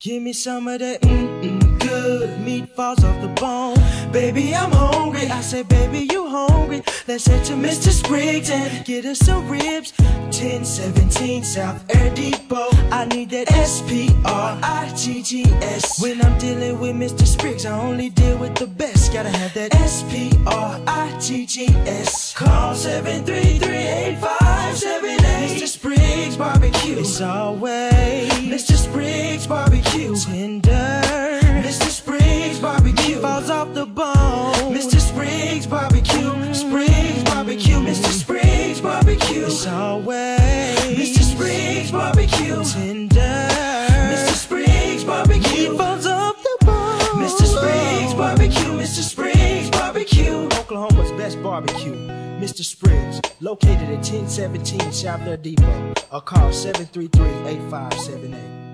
Give me some of that good meat falls off the bone. Baby, I'm hungry. I say, baby, you hungry? Let's head to Mr. Spriggs and get us some ribs. 1017 South Air Depot. I need that S-P-R-I-G-G-S. When I'm dealing with Mr. Spriggs, I only deal with the best. Gotta have that S-P-R-I-G-G-S. Call 733-8578. Mr. Spriggs Barbecue. It's always Mr. Spriggs Barbecue. Tender Mr. Spriggs Barbecue. Falls off the bone. Mr. Spriggs Barbecue. Spriggs Barbecue. Mr. Spriggs Barbecue. It's always Mr. Spriggs Barbecue. Tender Mr. Spriggs Barbecue. Falls off the bone. Mr. Spriggs Barbecue. Mr. Spriggs Barbecue. Oklahoma's best barbecue. Mr. Spriggs, located at 1017 South Air Depot, or call 733-8578.